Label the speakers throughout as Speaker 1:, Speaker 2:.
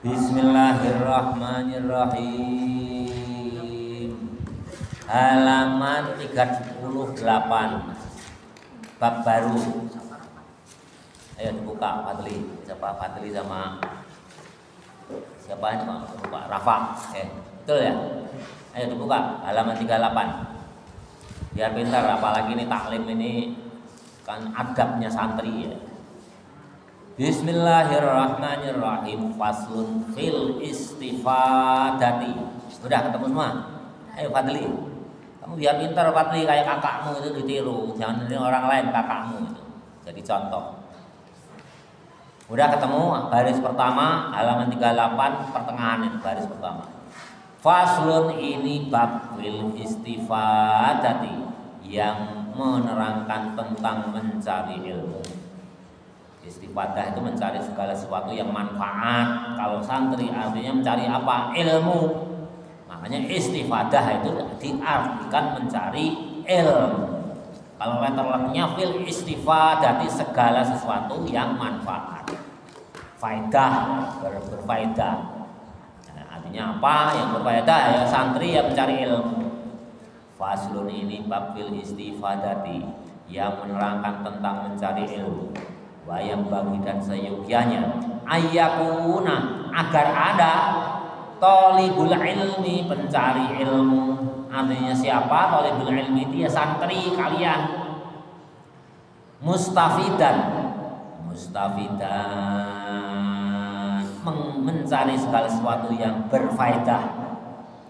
Speaker 1: Bismillahirrahmanirrahim. Halaman 38. Bab baru. Ayo dibuka Fadli. Siapa Fadli sama siapa ini Pak Rafa? Betul ya? Ayo dibuka halaman 38. Biar pintar, apalagi ini taklim ini kan adabnya santri ya. Bismillahirrahmanirrahim. Faslun fil istifadati. Sudah ketemu semua? Ayo Fadli. Kamu biar pintar Fadli, kayak kakakmu itu ditiru. Jangan ini orang lain kakakmu itu. Jadi contoh. Udah ketemu baris pertama halaman 38 pertengahan itu baris pertama. Faslun ini bab fil istifadati yang menerangkan tentang mencari ilmu. Istifadah itu mencari segala sesuatu yang manfaat. Kalau santri artinya mencari apa? Ilmu. Makanya istifadah itu diartikan mencari ilmu. Kalau letternya fil istifadati segala sesuatu yang manfaat. Faedah, berfaedah. Nah, artinya apa? Yang berfaedah ya santri yang mencari ilmu. Faslun ini bab fil istifadati yang menerangkan tentang mencari ilmu. Wayang bagi dan seyogyanya ayyakuna agar ada thalibul ilmi pencari ilmu. Artinya siapa thalibul ilmi? Dia santri kalian. Mustafidan mencari segala sesuatu yang berfaedah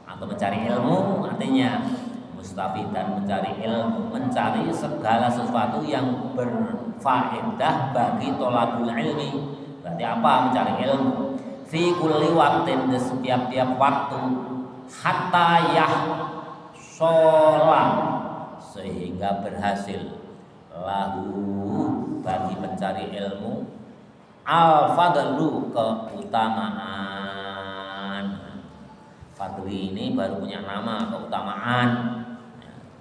Speaker 1: atau mencari ilmu. Artinya mustafidan mencari ilmu, mencari segala sesuatu yang berfaedah bagi thalabul ilmi. Berarti apa mencari ilmu? Fi kulli waqtin, di setiap waktu, hatta yahsholah, sehingga berhasil lahu bagi pencari ilmu al-fadlu, keutamaan. Fadli ini baru punya nama, keutamaan.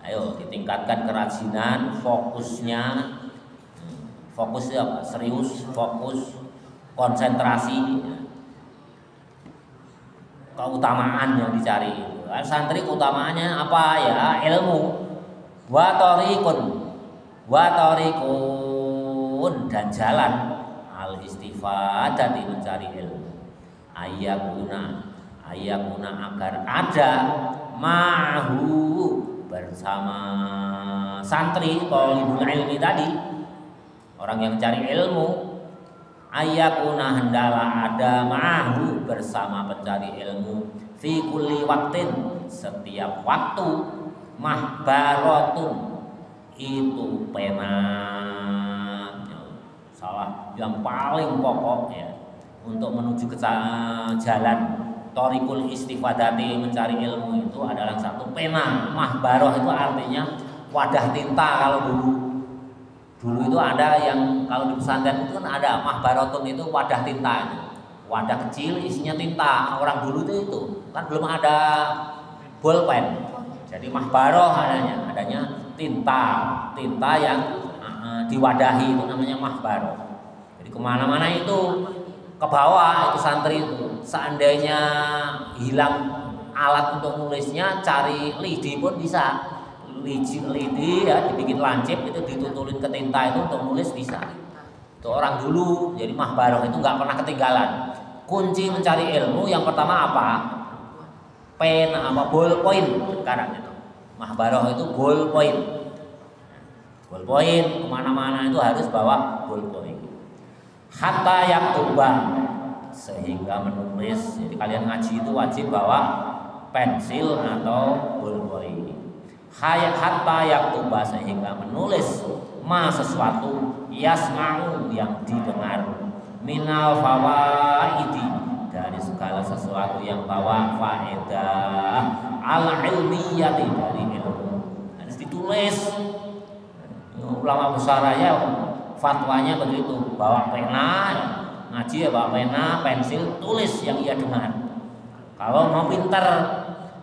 Speaker 1: Ayo ditingkatkan kerajinan, fokusnya. Fokus apa? Serius, fokus, konsentrasi. Keutamaan yang dicari. Santri keutamaannya apa ya? Ilmu. Wa tariqun dan jalan al istifadati mencari ilmu. Ayyakuna agar ada ma'hu bersama santri thalibul ilmi tadi, orang yang cari ilmu. Ayyakuna hendaklah ada ma'hu bersama pencari ilmu fi kulli waqtin, setiap waktu, mahbaratun itu pena, salah yang paling pokok ya untuk menuju ke jalan thariqul istifadati mencari ilmu itu adalah satu pena. Mahbaroh itu artinya wadah tinta. Kalau dulu itu ada yang kalau di pesantren itu kan ada mahbarotun, itu wadah tinta itu. Wadah kecil isinya tinta. Orang dulu itu kan belum ada bolpen. Jadi mahbaroh adanya tinta yang diwadahi, itu namanya mahbaroh. Jadi kemana-mana itu ke bawah itu santri itu. Seandainya hilang alat untuk nulisnya, cari lidi pun bisa. Lidi ya dibikin lancip, itu ditutulin ke tinta itu untuk nulis bisa. Itu orang dulu. Jadi mahbaroh itu nggak pernah ketinggalan. Kunci mencari ilmu yang pertama apa? Pena apa ballpoint sekarang itu. Mahbaroh itu ballpoint. Ballpoint kemana-mana itu harus bawa ballpoint. Hatta yaktuba, sehingga menulis. Jadi kalian ngaji itu wajib bawa pensil atau ballpoint. Hatta yaktuba, sehingga menulis ma sesuatu yasma'u yang didengar, minal fawaidi, dari segala sesuatu yang bawa faedah, al ilmiyati, dari ilmu. Harus ditulis. Ulama besar aja fatwanya begitu, bawa pena, ngaji ya bawa pena, pensil, tulis yang ia dengar. Kalau mau pintar,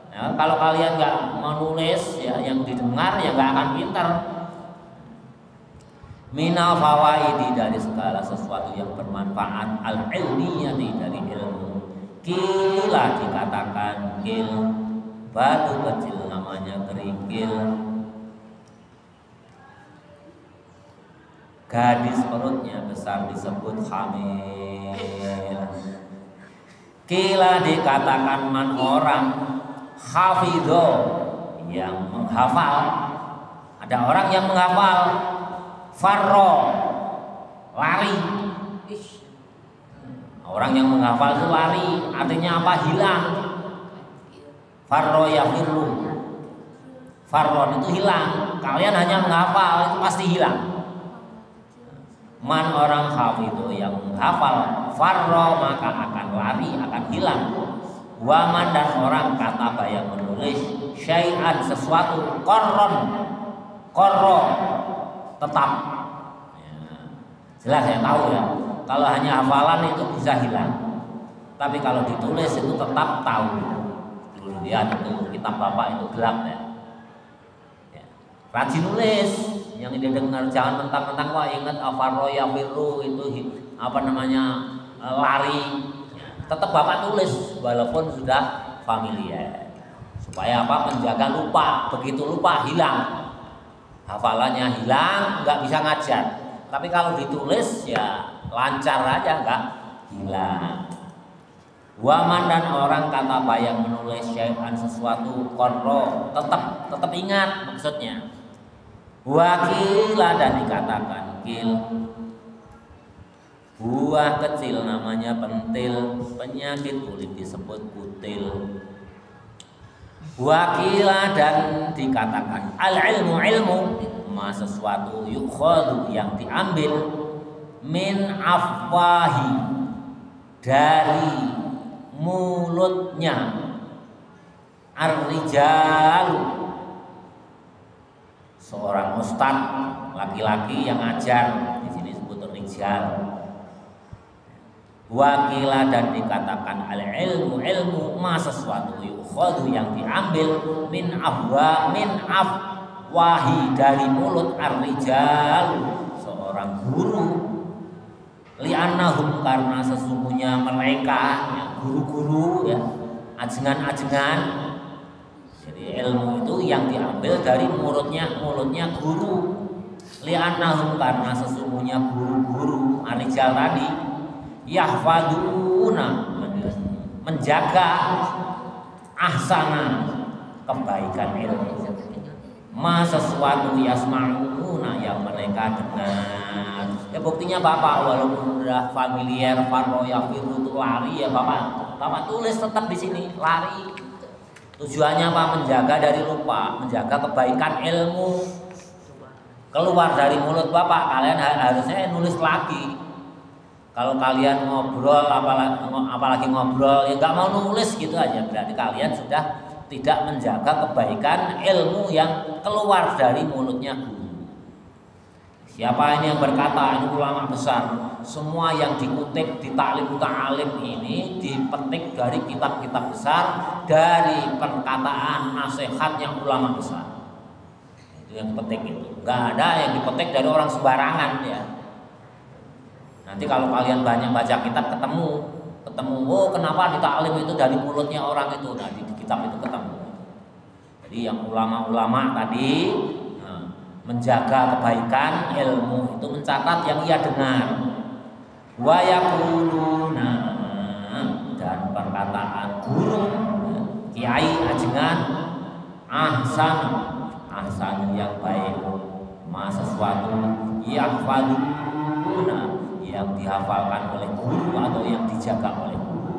Speaker 1: ya, kalau kalian nggak mau nulis ya yang didengar ya nggak akan pintar. Minal fawaidi, dari segala sesuatu yang bermanfaat, al ilmiyati, dari ilmu. Kila dikatakan kil, batu kecil namanya kerikil. Gadis perutnya besar disebut hamil. Kila dikatakan man orang hafidho yang menghafal. Ada orang yang menghafal. Farro lari. Orang yang menghafal itu lari, artinya apa? Hilang. Farro yafirru. Farron itu hilang. Kalian hanya menghafal, itu pasti hilang. Man orang hafidho yang menghafal, farro maka akan lari, akan hilang. Waman dan orang kataba yang menulis syai'an sesuatu, korro tetap. Ya. Jelas ya, tahu ya. Kalau hanya hafalan itu bisa hilang, tapi kalau ditulis itu tetap tahu. Dulu lihat itu kitab bapak itu gelap ya. Rajin nulis, yang dia dengar jangan mentang-mentang wah ingat afarro yafiru itu apa namanya lari. Tetap bapak tulis walaupun sudah familiar, supaya apa? Menjaga lupa. Begitu lupa hilang, hafalannya hilang, nggak bisa ngajar. Tapi kalau ditulis ya lancar aja, nggak hilang. Waman dan orang kata yang menulis syai'an sesuatu korro tetap ingat maksudnya. Wakila dan dikatakan kil, buah kecil namanya pentil, penyakit kulit disebut kutil. Wakila dan dikatakan al ilmu ma sesuatu yukhadu yang diambil min afwahi dari mulutnya ar-rijalu seorang ustad laki-laki yang ngajar, di sini disebut rijal. Wakila dan dikatakan al ilmu ma sesuatu yukhadu yang diambil min afwahi dari mulut ar-rijalu seorang guru. Li'annahum karena sesungguhnya mereka ya, guru-guru ya, ajengan-ajengan. Jadi ilmu itu yang diambil dari mulutnya guru. Li'annahum karena sesungguhnya guru-guru arijal tadi yahfaduna menjaga ahsana kebaikan ilmu. Ma sesuatu yasma'una yang mereka dengar. Ya buktinya bapak walaupun udah familiar farro yafiru itu lari ya bapak tulis tetap di sini lari. Tujuannya apa? Menjaga dari lupa, menjaga kebaikan ilmu keluar dari mulut bapak. Kalian harusnya nulis lagi. Kalau kalian ngobrol apalagi ngobrol ya nggak mau nulis gitu aja, berarti kalian sudah tidak menjaga kebaikan ilmu yang keluar dari mulutnya guru. Siapa ini yang berkata? Ini ulama besar. Semua yang dikutip di Ta'lim Ta'alim ini dipetik dari kitab-kitab besar, dari perkataan nasihat yang ulama besar. Itu yang dipetik itu. Enggak ada yang dipetik dari orang sembarangan ya. Nanti kalau kalian banyak baca kitab ketemu oh kenapa di Ta'lim itu dari mulutnya orang itu. Nah di kitab itu ketemu. Jadi yang ulama-ulama tadi menjaga kebaikan ilmu itu mencatat yang ia dengar. Wa yaquluna dan perkataan guru kiai ajengan ahsan yang baik ma sesuatu yahfaduna yang dihafalkan oleh guru atau yang dijaga oleh guru.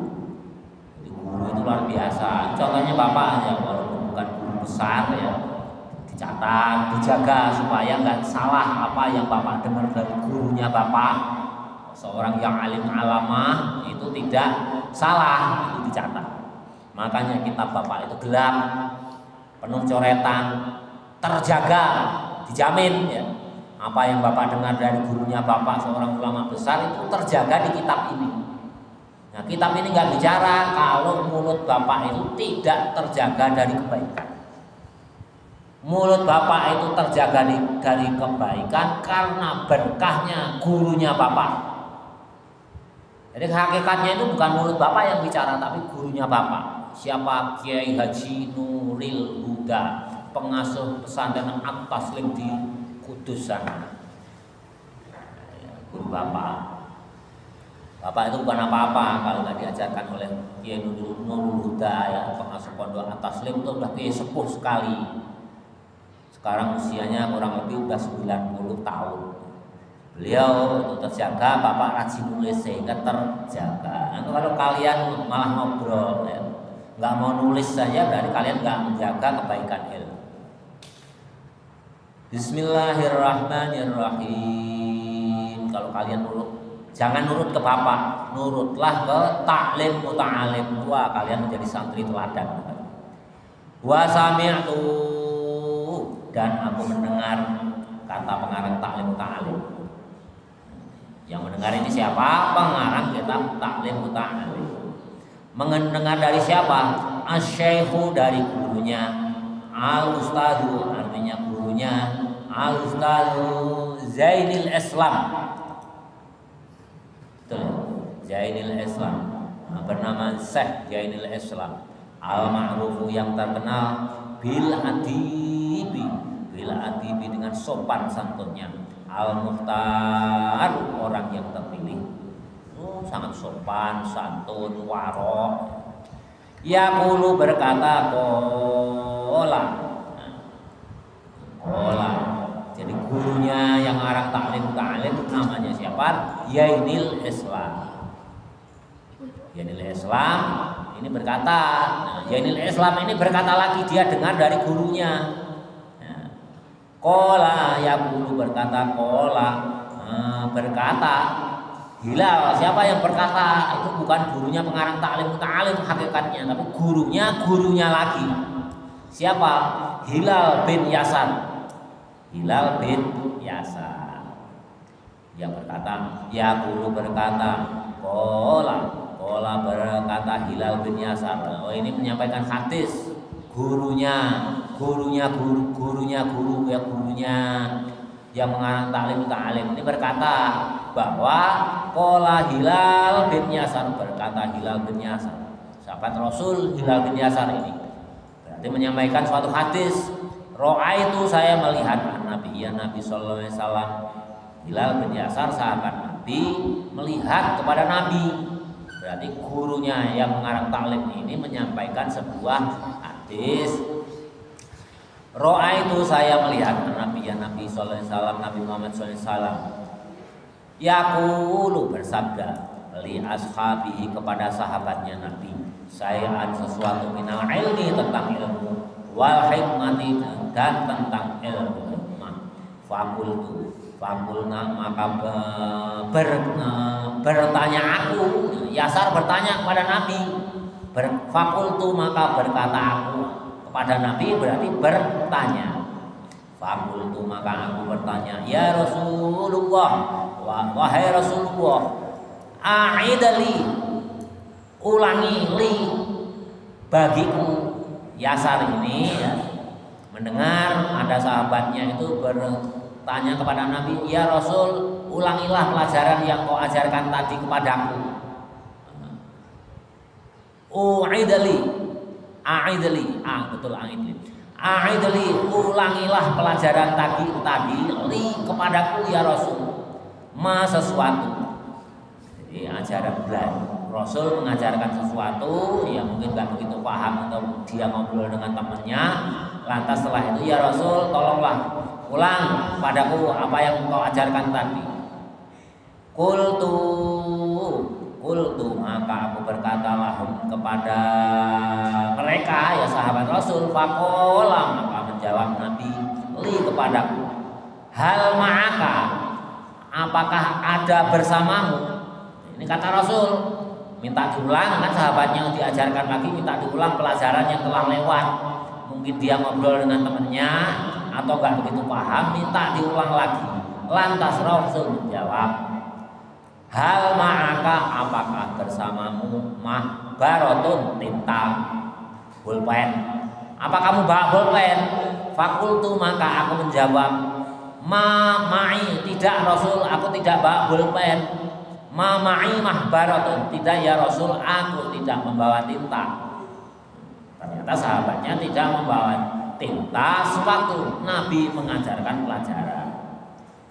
Speaker 1: Jadi guru itu luar biasa. Contohnya bapak ya, walaupun bukan guru besar ya, dicatat, dijaga supaya nggak salah apa yang bapak dengar dari gurunya bapak. Seorang yang alim alamah itu tidak salah, itu dicatat. Makanya kitab bapak itu gelap, penuh coretan, terjaga, dijamin ya. Apa yang bapak dengar dari gurunya bapak seorang ulama besar itu terjaga di kitab ini. Nah kitab ini nggak bicara kalau mulut bapak itu tidak terjaga dari kebaikan. Mulut bapak itu terjaga dari kebaikan karena berkahnya gurunya bapak. Jadi hakikatnya itu bukan mulut bapak yang bicara, tapi gurunya bapak. Siapa? Kiai Haji Nuril Huda, pengasuh pesantren At-Taslim di Kudus sana. Guru bapak. Bapak itu bukan apa-apa kalau nggak diajarkan oleh Kiai Nuril Huda, ya, pengasuh pondok At-Taslim itu udah kiai sepuh sekali. Sekarang usianya kurang lebih udah 90 tahun. Beliau itu terjaga, bapak rajin nulis sehingga terjaga. Nah, kalau kalian malah ngobrol, ya, nggak mau nulis saja berarti kalian nggak menjaga kebaikan ilmu. Bismillahirrahmanirrahim. Kalau kalian nurut, jangan nurut ke bapak, nurutlah ke taklim muta'alim tua. Kalian menjadi santri teladan. Wa sami'tu, dan aku mendengar, kata pengarang taklim muta'alim. Yang mendengar ini siapa? Pengarang kitab taklim muta'alim. Mendengar dari siapa? Asy-syaikhu, dari gurunya. Al-ustadzu, artinya gurunya. Al-ustadzu Zainil Islam. Betul, Zainil Islam. Bernama Syekh Zainil Islam. Al-ma'rufu, yang terkenal bil adibi, dengan sopan santunnya. Al-mukhtar, orang yang terpilih. Sangat sopan, santun, warok. Yaqulu, berkata, kola. Jadi gurunya yang arang taklim namanya siapa? Zainil Islam. Zainil Islam ini berkata, Zainil Islam ini berkata lagi, dia dengar dari gurunya. Kola, yaqulu, berkata, kola, berkata Hilal. Siapa yang berkata? Itu bukan gurunya pengarang taklim hakikatnya, tapi gurunya lagi. Siapa? Hilal bin Yasar. Hilal bin Yasar yang berkata, yaqulu, berkata, kola berkata Hilal bin Yasar. Oh, ini menyampaikan hadis. Gurunya yang mengarang taklim ini berkata bahwa qala Hilal bin Yasar, berkata Hilal bin Yasar, sahabat Rasul Hilal bin Yasar ini berarti menyampaikan suatu hadis. Ra'aitu, saya melihat Nabi, ya Nabi sallallahu alaihi wasallam. Hilal bin Yasar, sahabat Nabi, melihat kepada Nabi. Berarti gurunya yang mengarang taklim ini menyampaikan sebuah hadis. Ro'a itu, saya melihat Nabi, ya Nabi sallallahu alaihi wasallam, Nabi Muhammad sallallahu alaihi wasallam. Yaqulu, bersabda, li ashabihi, kepada sahabatnya Nabi, sayaan sesuatu minal ilmi, tentang ilmu, wal hikmati, dan tentang ilmu hikmah. Fakulna, maka bertanya aku. Yasar bertanya kepada Nabi. Fakultu, maka berkata aku kepada Nabi, berarti bertanya. Fakultu, maka aku bertanya, ya Rasulullah, wahai Rasulullah, a'idali, ulangi li, bagiku. Yasar ini, ya, mendengar ada sahabatnya itu bertanya kepada Nabi, ya Rasul, ulangilah pelajaran yang kau ajarkan tadi kepadaku. A'idli, ulangilah pelajaran tadi li kepadaku, ya Rasul, ma sesuatu. Jadi ajaran belajar. Rasul mengajarkan sesuatu yang mungkin gak begitu paham, atau dia ngobrol dengan temannya. Lantas setelah itu, ya Rasul, tolonglah ulang padaku apa yang kau ajarkan tadi. Kultu, maka aku berkata lahum, kepada mereka, ya sahabat Rasul. Faqala, maka menjawab Nabi, li kepadaku, hal ma'aka, apakah ada bersamamu? Ini kata Rasul, minta diulang, kan sahabatnya yang diajarkan lagi, minta diulang pelajaran yang telah lewat. Mungkin dia ngobrol dengan temannya atau gak begitu paham, minta diulang lagi. Lantas Rasul menjawab, hal ma'aka, apakah bersamamu mahbaratun, tinta, pulpen? Apa kamu bawa pulpen? Fakultu, maka aku menjawab, ma'i, tidak Rasul, aku tidak bawa pulpen. Mama'i mahbaratun, tidak ya Rasul, aku tidak membawa tinta. Ternyata sahabatnya tidak membawa tinta sewaktu Nabi mengajarkan pelajaran.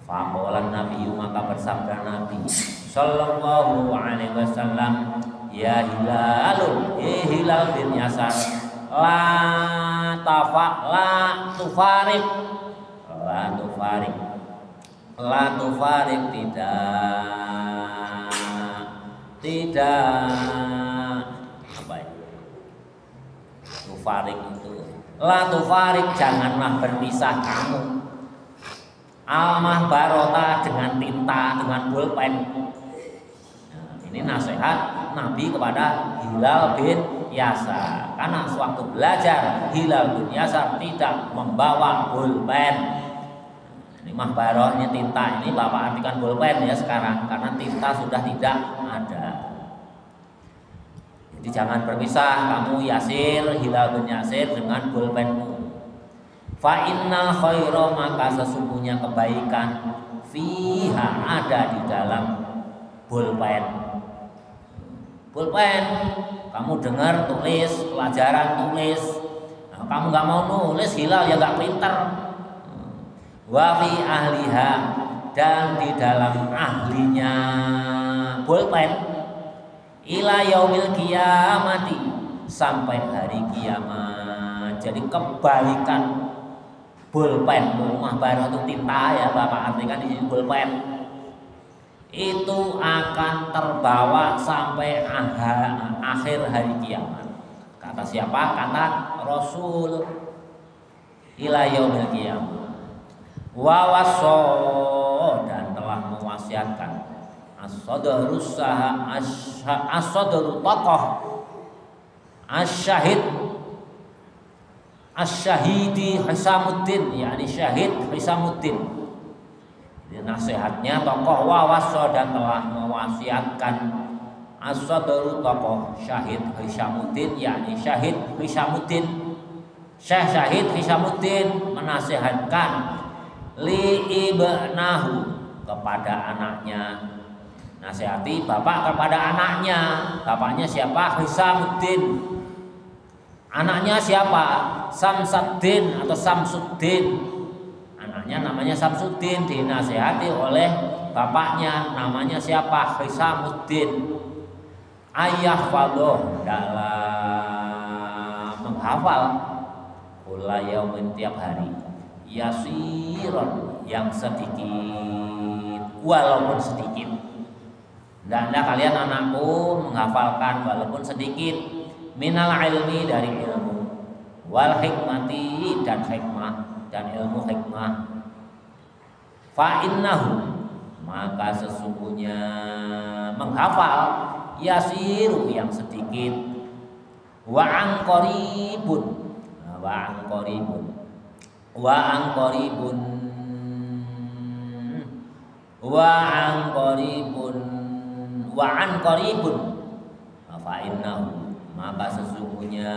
Speaker 1: Faqala Nabi, maka bersabda Nabi sallallahu alaihi wasallam, ya Hilal, Hilal bin Yasar, la tufarik, tidak apa itu? Tufarik itu, la tufarik, janganlah berpisah kamu. Al-mahbarota, dengan tinta, dengan pulpen. Nah, ini nasihat Nabi kepada Hilal bin Yasar, karena sewaktu belajar Hilal bin Yasar tidak membawa pulpen. Ini mahbaroh, ini tinta, ini Bapak artikan pulpen ya sekarang, karena tinta sudah tidak ada. Jadi jangan berpisah kamu Yasir, Hilal bin Yasir, dengan pulpenmu. Fa innal khaira, maka sesungguhnya kebaikan, fiha, ada di dalam pulpen. Pulpen, kamu dengar tulis, pelajaran tulis. Nah, kamu nggak mau nulis, Hilal ya nggak pinter. Wa fi ahliha, dan di dalam ahlinya pulpen, ila yaumil qiyamati, sampai hari kiamat. Jadi kebaikan pulpen, mahbarah itu tinta ya Bapak artikan di sini pulpen, itu akan terbawa sampai akhir hari kiamat. Kata siapa? Kata Rasul, ila yaumil qiyamah. Wa waso, dan telah mewasiatkan as-sadru tokoh Asyahidi Hisamuddin, yakni Syahid Hisamuddin. Nasihatnya tokoh wawaso, dan telah mewasiatkan as-sadru tokoh Syahid Hisamuddin, yakni Syahid Hisamuddin. Syekh Syahid Hisamuddin menasihatkan li ibnahu, kepada anaknya. Nasihati bapak kepada anaknya. Bapaknya siapa? Hisamuddin. Anaknya siapa? Samsuddin atau Samsuddin. Anaknya namanya Samsuddin, dinasihati oleh bapaknya namanya siapa? Hisamuddin. Ayah fadoh, dalam menghafal kula yaumin, tiap hari, yasiron, yang sedikit, walaupun sedikit. Hendaknya kalian anakku menghafalkan walaupun sedikit, minal ilmi, dari ilmu, wal hikmati, dan hikmah, dan ilmu hikmah. Fa innahu, maka sesungguhnya menghafal, yasiru, yang sedikit, wa an qaribun, fa innahu, maka sesungguhnya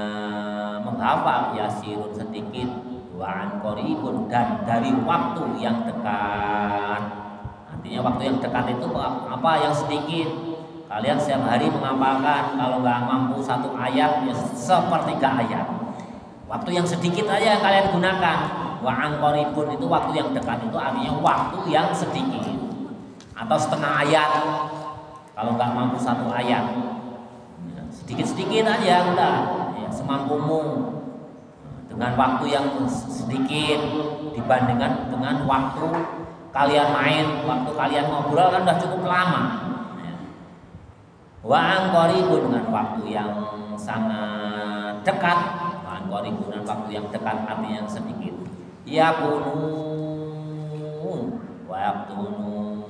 Speaker 1: menghafal, yasirun, sedikit, wa an qaribun, dan dari waktu yang dekat. Artinya waktu yang dekat itu apa? Yang sedikit. Kalian setiap hari menghafalkan, kalau nggak mampu satu ayat ya sepertiga ayat. Waktu yang sedikit aja yang kalian gunakan. Wa an qaribun itu waktu yang dekat, itu artinya waktu yang sedikit atau setengah ayat. Kalau nggak mampu satu ayat, sedikit-sedikit aja udah, ya, semampumu. Dengan waktu yang sedikit dibandingkan dengan waktu kalian main, waktu kalian ngobrol kan udah cukup lama. Wa an qaribun, dengan waktu yang sangat dekat. Wa an qaribun, dengan waktu yang dekat artinya yang sedikit. Yakunu wa yaktunu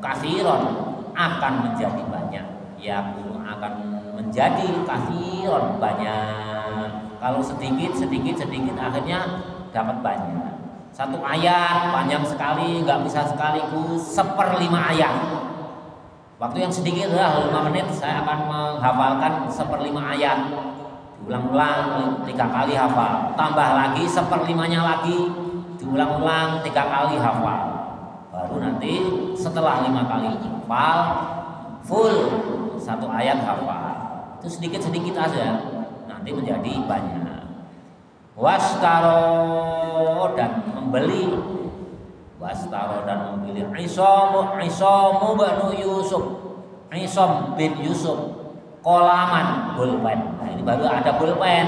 Speaker 1: katsiran, akan menjadi banyak. Yakunu, akan menjadi katsiran, banyak. Kalau sedikit akhirnya dapat banyak. Satu ayat panjang sekali, nggak bisa sekaligus 1/5 ayat. Waktu yang sedikit lah 5 menit, saya akan menghafalkan 1/5 ayat. Diulang-ulang 3 kali hafal, tambah lagi 1/5-nya lagi, diulang-ulang 3 kali hafal. Baru nanti setelah 5 kali hafal, full satu ayat hafal. Itu sedikit-sedikit aja, nanti menjadi banyak. Wastaro dan membeli, wastaro dan membeli Isomu banu Yusuf, Isom bin Yusuf, kolaman pulpen. Nah, ini baru ada pulpen.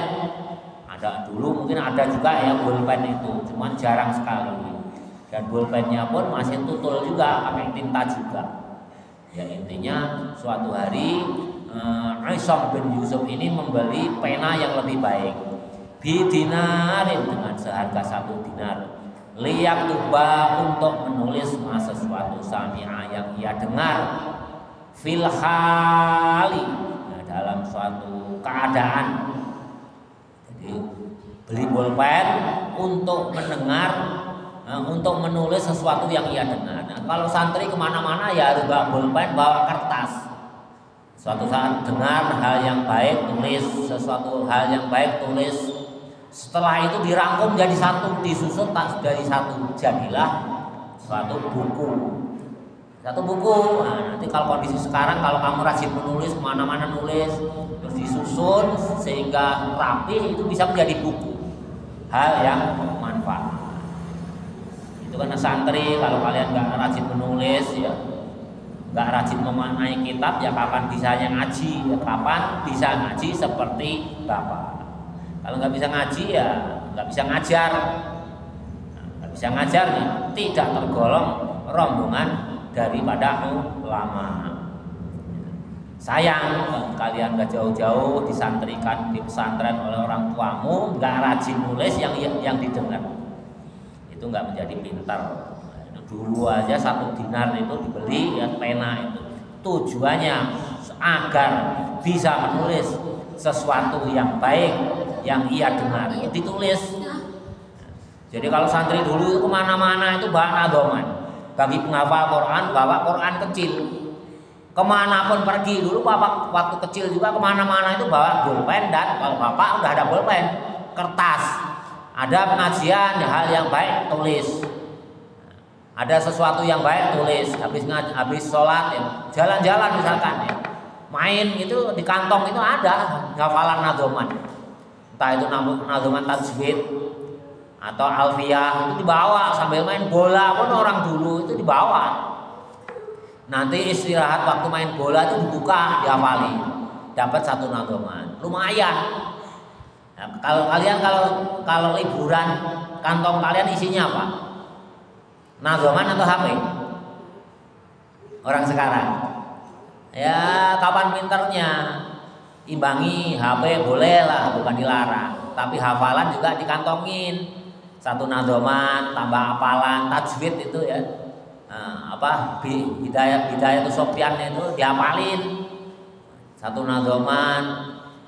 Speaker 1: Ada dulu mungkin ada juga ya pulpen itu, cuman jarang sekali. Dan pulpennya pun masih tutul juga, pakai tinta juga. Ya intinya suatu hari Isom bin Yusuf ini membeli pena yang lebih baik. Bidinarin dengan seharga 1 dinar. Liyak tuba untuk menulis sesuatu sami'a yang ia dengar. Filhali dalam suatu keadaan. Jadi beli pulpen untuk mendengar, untuk menulis sesuatu yang ia dengar. Nah, kalau santri kemana-mana ya harus bawa pulpen, bawa kertas. Suatu saat dengar hal yang baik tulis, sesuatu hal yang baik tulis. Setelah itu dirangkum jadi satu, disusun tak dari satu, jadilah suatu buku. Satu buku. Nah, nanti kalau kondisi sekarang, kalau kamu rajin menulis, kemana-mana nulis, terus disusun sehingga rapi, itu bisa menjadi buku. Hal yang bermanfaat. Itu kan santri, kalau kalian nggak rajin menulis, ya nggak rajin memaknai kitab, ya kapan bisanya ngaji? Ya kapan bisa ngaji seperti Bapak? Kalau nggak bisa ngaji ya nggak bisa ngajar. Nggak bisa ngajar ya tidak tergolong rombongan daripada ulama. Sayang kalian nggak jauh-jauh disantrikan di pesantren oleh orang tuamu, nggak rajin nulis yang didengar. Itu nggak menjadi pintar. Dulu aja 1 dinar itu dibeli ya pena itu. Tujuannya agar bisa menulis sesuatu yang baik yang ia dengar itu ditulis. Jadi kalau santri dulu kemana-mana itu bawa nadoman. Bagi penghafal Quran bawa Quran kecil. Kemanapun pergi dulu bapak waktu kecil juga kemana-mana itu bawa pulpen, dan kalau bapak udah ada pulpen, kertas. Ada pengajian hal yang baik tulis. Ada sesuatu yang baik tulis. Habis sholat ya, jalan-jalan misalkan ya, main itu di kantong itu ada hafalan nadoman. Entah itu nadoman tajwid atau alfiyah, itu dibawa sambil main bola pun orang dulu itu dibawa. Nanti istirahat waktu main bola itu dibuka, dihafali, dapat 1 nadoman, lumayan. Nah, kalau kalian kalau liburan kantong kalian isinya apa? Nadoman atau HP? Orang sekarang ya kapan pinternya, imbangi HP boleh lah, bukan dilarang, tapi hafalan juga dikantongin. 1 nadoman tambah hafalan tajwid itu ya, hidayah itu Sofyan itu dihafalin 1 nadoman.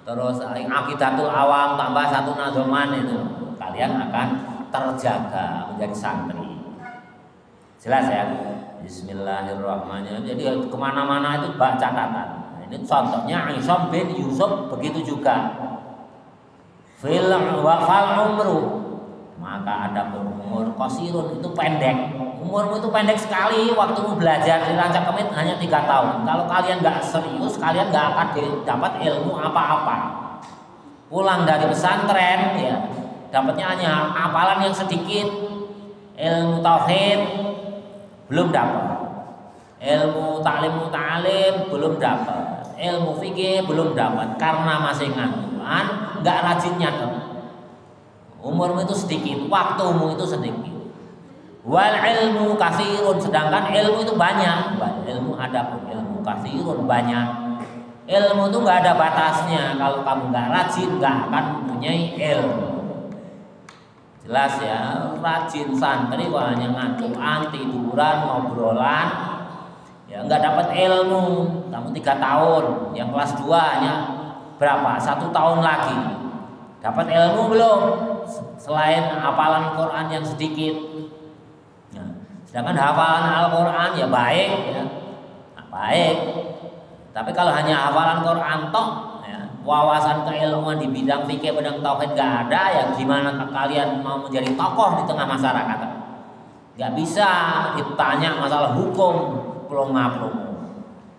Speaker 1: Terus Aqidatul Awam tambah 1 nadoman, itu kalian akan terjaga menjadi santri. Jelas ya? Bismillahirrahmanirrahim. Jadi kemana-mana itu baca catatan. Nah, ini contohnya Isom bin Yusuf begitu juga. Fil wafal umru, maka ada umur qasirun, itu pendek. Umurmu itu pendek sekali, waktumu belajar di Rancak Kemit hanya 3 tahun. Kalau kalian nggak serius, kalian nggak akan dapat ilmu apa-apa. Pulang dari pesantren ya, dapatnya hanya hafalan yang sedikit. Ilmu tauhid belum dapat, ilmu ta'lim belum dapat, ilmu fikih belum dapat, karena masih ngantuan, nggak rajin nyatet. Umurmu itu sedikit, waktumu itu sedikit. Wal ilmu katsirun, sedangkan ilmu itu banyak. Wal ilmu adapun ilmu katsirun, banyak. Ilmu itu nggak ada batasnya. Kalau kamu nggak rajin, nggak akan mempunyai ilmu. Jelas ya, rajin santri kok hanya ngantuan, tiduran, ngobrolan, ya nggak dapat ilmu. Kamu 3 tahun, yang kelas 2 hanya berapa? 1 tahun lagi. Dapat ilmu belum? Selain hafalan Quran yang sedikit. Nah, sedangkan hafalan Al-Quran ya baik, ya baik. Tapi kalau hanya hafalan Quran tok, wawasan keilmuan di bidang fikih, bidang tauhid gak ada, ya gimana kalian mau menjadi tokoh di tengah masyarakat? Gak bisa ditanya masalah hukum, plong-plong,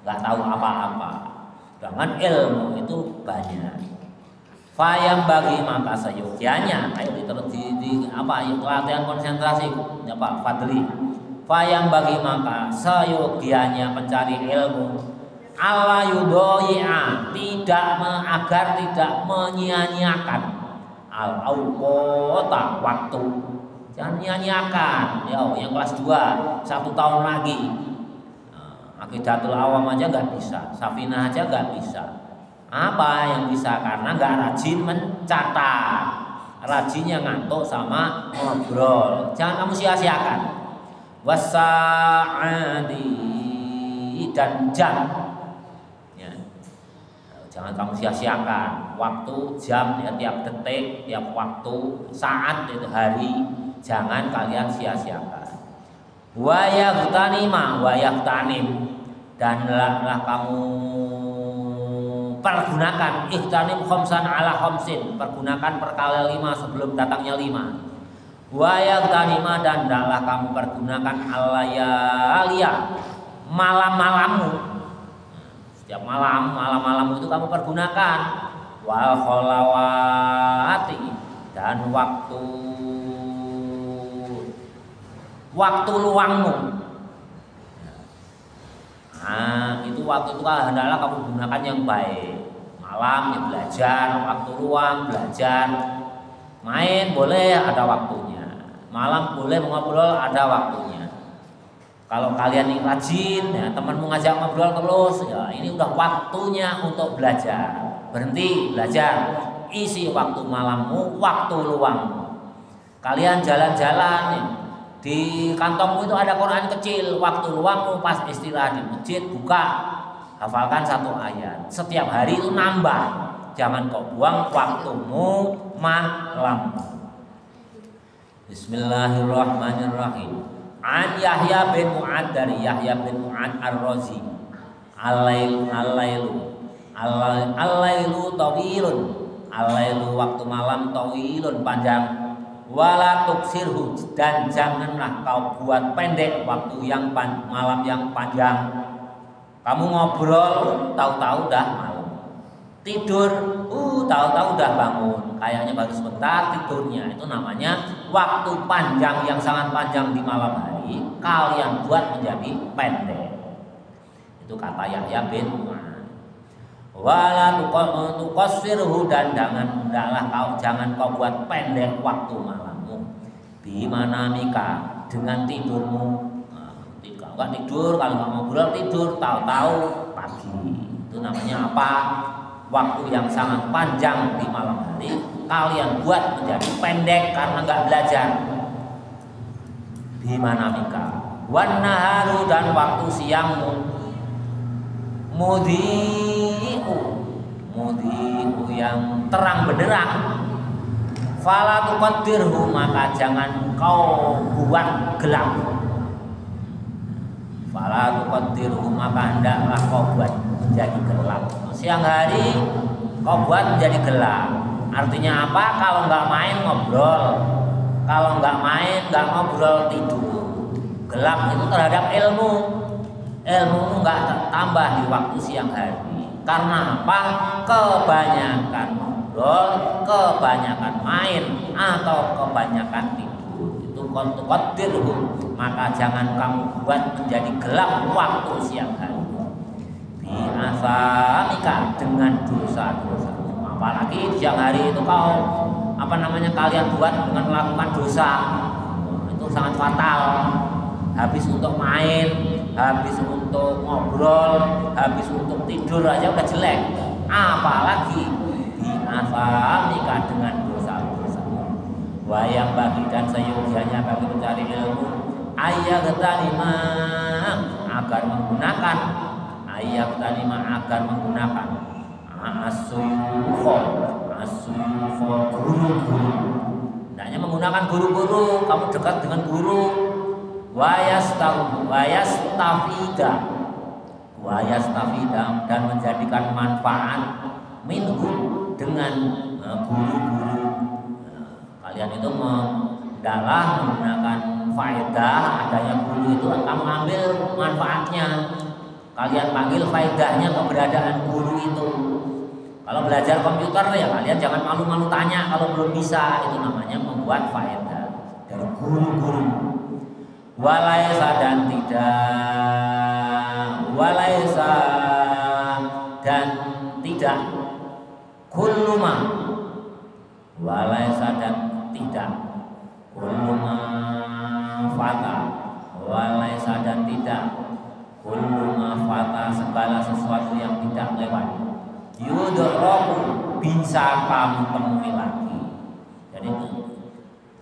Speaker 1: nggak tahu apa-apa. Sedangkan ilmu itu banyak. Fayam bagi maka seyogianya, ayo diterus di apa latihan konsentrasi ya Pak Fadli. Fayam bagi maka seyogianya pencari ilmu ala yudoya agar tidak menyia-nyiakan al awqata waktu. Jangan menyia-nyiakan. Yo, yang kelas 2 1 tahun lagi. Aqidatul Awam aja nggak bisa, Safinah aja nggak bisa. Apa yang bisa? Karena nggak rajin mencatat, rajinnya ngantuk sama ngobrol. Jangan kamu sia-siakan. Wasa'adi dan jam, ya. Jangan kamu sia-siakan waktu, jam, ya, tiap detik, tiap waktu, saat itu hari, jangan kalian sia-siakan. Wayaftanim dan hendaklah kamu pergunakan ihtanim khamsan ala khamsin, pergunakan perkali 5 sebelum datangnya 5. Wayaftanima dan hendaklah kamu pergunakan alayaliya malam-malammu. Setiap malam-malammu itu kamu pergunakan wal kholawati dan waktu luangmu. Nah, itu waktu itu hendaklah kamu gunakan yang baik. Malam ya belajar, waktu luang belajar. Main boleh ada waktunya. Malam boleh ngobrol ada waktunya. Kalau kalian ini rajin, ya, temanmu ngajak ngobrol terus, ya ini udah waktunya untuk belajar. Berhenti belajar, isi waktu malammu, waktu luangmu. Kalian jalan-jalan, ya, di kantongmu itu ada Quran kecil, waktu luangmu pas istirahat di masjid buka, hafalkan 1 ayat. Setiap hari itu nambah, jangan kau buang waktumu malam. Bismillahirrahmanirrahim. An Yahya bin Mu'ad dari Yahya bin Mu'ad Ar-Razi. Al-lailu tawilun. Al-lailu waktu malam tawilun panjang. Wala tuksirhu dan janganlah kau buat pendek waktu yang malam yang panjang. Kamu ngobrol tahu-tahu dah malam. Tidur tahu-tahu udah bangun, kayaknya baru sebentar tidurnya. Itu namanya waktu panjang yang sangat panjang di malam hari kalian buat menjadi pendek. Itu kata Yahya bin Mu'ad. Wala tuqassirhu dan jangan kau buat pendek waktu malammu. Bimanamika dengan tidurmu. Kalau nggak tidur, kalau nggak ngobrol tidur, tahu-tahu pagi. Itu namanya apa? Waktu yang sangat panjang di malam hari kalian buat menjadi pendek karena nggak belajar. Bimanamika wan naharu dan waktu siangmu mudhi'u yang terang benderang. Fala tuqaddirhu maka jangan kau buat gelap. Fala tuqaddirhu maka hendaklah kau buat menjadi gelap. Siang hari kau buat menjadi gelap. Artinya apa? Kalau nggak main ngobrol, kalau nggak main nggak ngobrol tidur. Gelap itu terhadap ilmu. Ilmu nggak tambah di waktu siang hari. Karena apa? Kebanyakan ngobrol, kebanyakan main, atau kebanyakan tidur. Itu qaddirhu, maka jangan kamu buat menjadi gelap waktu siang hari. Bi'asamika dengan dosa-dosa. Apalagi di siang hari itu kalian buat dengan melakukan dosa. Itu sangat fatal. Habis untuk main, habis untuk ngobrol, habis untuk tidur aja udah jelek. Apalagi bi'asamika dengan dosa-dosa. Wayang bagi dan seyogianya bagi mencari ilmu ayyaghtanima agar menggunakan asyuyukho guru-guru. Hendaknya menggunakan guru-guru, kamu dekat dengan guru. Wayastafida dan menjadikan manfaat minhu dengan guru-guru. Kalian itu adalah menggunakan faedah adanya guru itu, kamu ambil manfaatnya. kalian panggil faedahnya keberadaan guru itu. Kalau belajar komputer ya kalian jangan malu-malu tanya kalau belum bisa, itu namanya membuat faedah dari guru-guru. Walaisa dan tidak, walaisa dan tidak, kulluma, walaisa dan tidak, kulluma fata, walaisa dan tidak, kulluma fata, segala sesuatu yang tidak lewat. Yudhraku, bisa kamu temui lagi. Jadi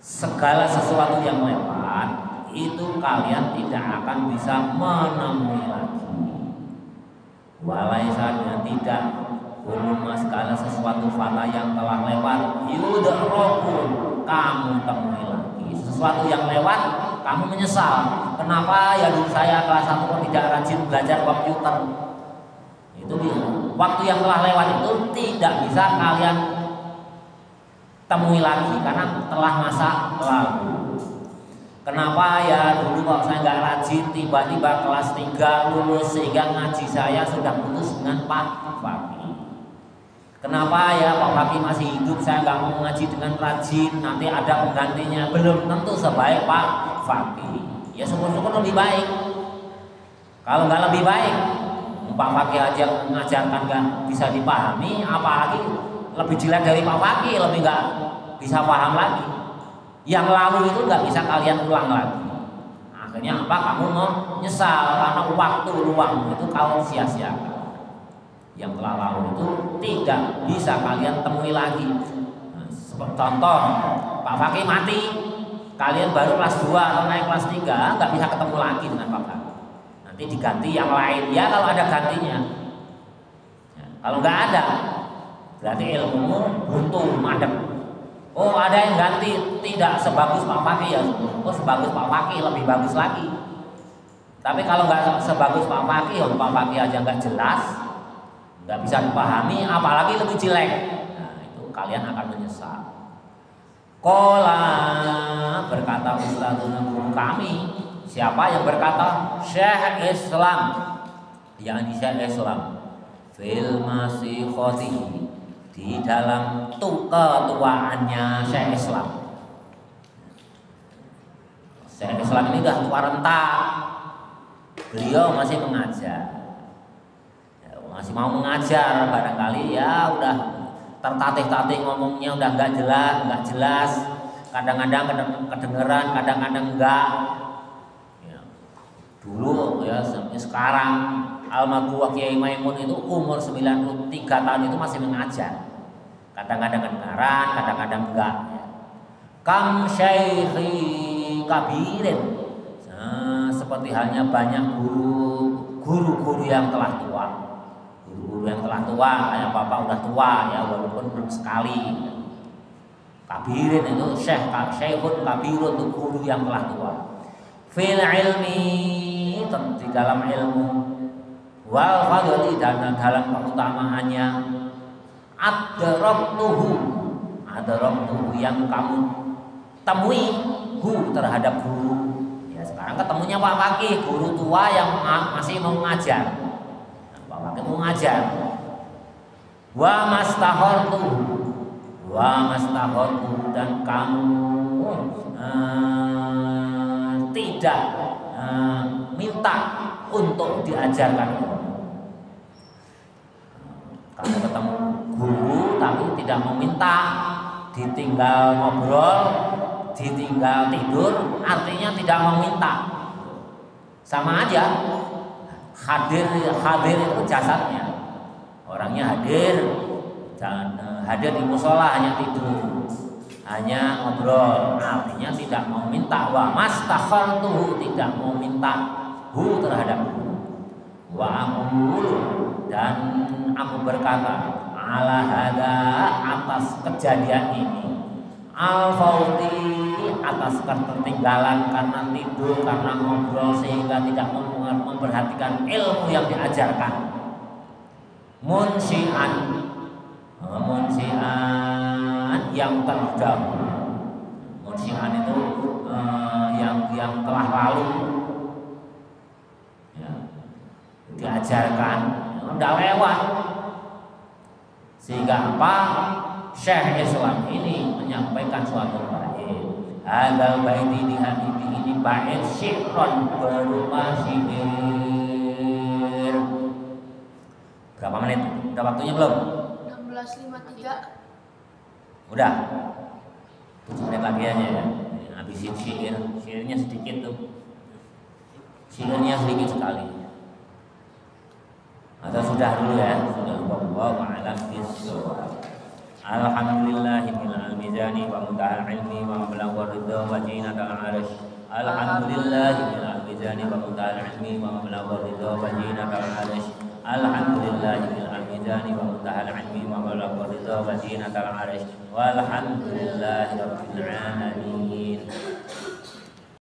Speaker 1: segala sesuatu yang lewat itu kalian tidak akan bisa menemui lagi. Walaisa dan tidak, kuluma segala sesuatu fata yang telah lewat, yudhraku, kamu temui lagi. Sesuatu yang lewat kamu menyesal. Kenapa ya dulu saya kelas 1 kok tidak rajin belajar komputer? Itu dia. Waktu yang telah lewat itu tidak bisa kalian temui lagi karena telah masa lalu. Kenapa ya dulu kok saya nggak rajin, tiba-tiba kelas 3 lulus sehingga ngaji saya sudah putus dengan Pak Fakih. Kenapa ya Pak Fakih masih hidup saya nggak mau ngaji dengan rajin, nanti ada penggantinya. Belum tentu sebaik Pak Fakih. Ya syukur-syukur lebih baik. Kalau nggak lebih baik, Pak Fakih aja mengajarkan nggak bisa dipahami, apalagi lebih jelek dari Pak Fakih, lebih nggak bisa paham lagi. Yang lalu itu nggak bisa kalian ulang lagi. Akhirnya apa? Kamu mau nyesal karena waktu luang itu kau sia-siakan. Yang telah lalu itu tidak bisa kalian temui lagi. Nah, contoh, Pak Fakih mati, kalian baru kelas 2 atau naik kelas 3, nggak bisa ketemu lagi dengan Pak Fakih. Nanti diganti yang lain ya kalau ada gantinya. Ya, kalau nggak ada, berarti ilmumu buntu, madep. Oh ada yang ganti tidak sebagus Pak Fakih ya, oh sebagus Pak Fakih lebih bagus lagi. Tapi kalau nggak sebagus Pak Fakih, oh Pak Fakih aja nggak jelas, nggak bisa dipahami, apalagi lebih jelek. Nah itu kalian akan menyesal. Qala, berkata Ustadzuna guru kami. Siapa yang berkata? Syekh Islam, yang Syekh Islam fil masikhati, di dalam ketuaannya Syekh Islam. Syekh Islam ini sudah tua renta, beliau masih mengajar, ya, masih mau mengajar. Barangkali ya udah tertatih-tatih ngomongnya, udah nggak jelas, kadang-kadang kedengeran, kadang-kadang enggak. Ya, dulu ya sampai sekarang Almarhum Kiai Maimun itu umur 93 tahun itu masih mengajar. Kadang-kadang kedengaran, kadang-kadang enggak. Kam syaikhi kabirin. Nah, seperti halnya banyak guru-guru yang telah tua. Guru-guru yang telah tua, kayak Bapak udah tua ya, walaupun belum sekali. Kabirin itu syekhun kabirun, itu guru yang telah tua. Fil ilmi, di dalam ilmu, wal fadli, dan dalam keutamaannya, adraktuhu yang kamu temui terhadap guru. Ya sekarang ketemunya Pak Fakih, guru tua yang masih mau ngajar. Nah, Pak Fakih mau ngajar. Wa mastahortu, dan kamu tidak minta untuk diajarkan. Kamu ketemu guru tapi tidak meminta, ditinggal ngobrol, ditinggal tidur, artinya tidak meminta. Sama aja, hadir itu jasadnya, orangnya hadir, dan hadir di musola hanya tidur, hanya ngobrol, artinya tidak mau minta. Wa mastakhartuhu, tidak mau minta terhadap wa aqul, dan aku berkata ala hada, atas kejadian ini, al fauti, atas ketertinggalan karena tidur, karena ngobrol sehingga tidak memperhatikan ilmu yang diajarkan. Munsian yang terdahulu. Munsian itu yang telah lalu. Ya. ajarkan, tidak lewat. Sehingga apa? Syekh Islam ini menyampaikan suatu bait. Hadal baiti ini bait syi'ron berupa syair. Berapa menit? Udah waktunya belum?
Speaker 2: 16.53.
Speaker 1: Udah. 7 menit lagi aja ya. Habisin syair. Syairnya sedikit tuh. Syairnya sedikit sekali. Atau sudah dulu ya? Sudah. Wallahu a'lam bishawab. Alhamdulillahil mizani wa mudahal ilmi wa mablagh ridha wa jinatal arsh. Alhamdulillahil mizani wa mudahal ilmi wa mablagh ridha wa jinatal arsh. Alhamdulillahil mizani wa mudahal ilmi wa mablagh ridha wa jinatal arsh. Walhamdulillahi rabbil alamin.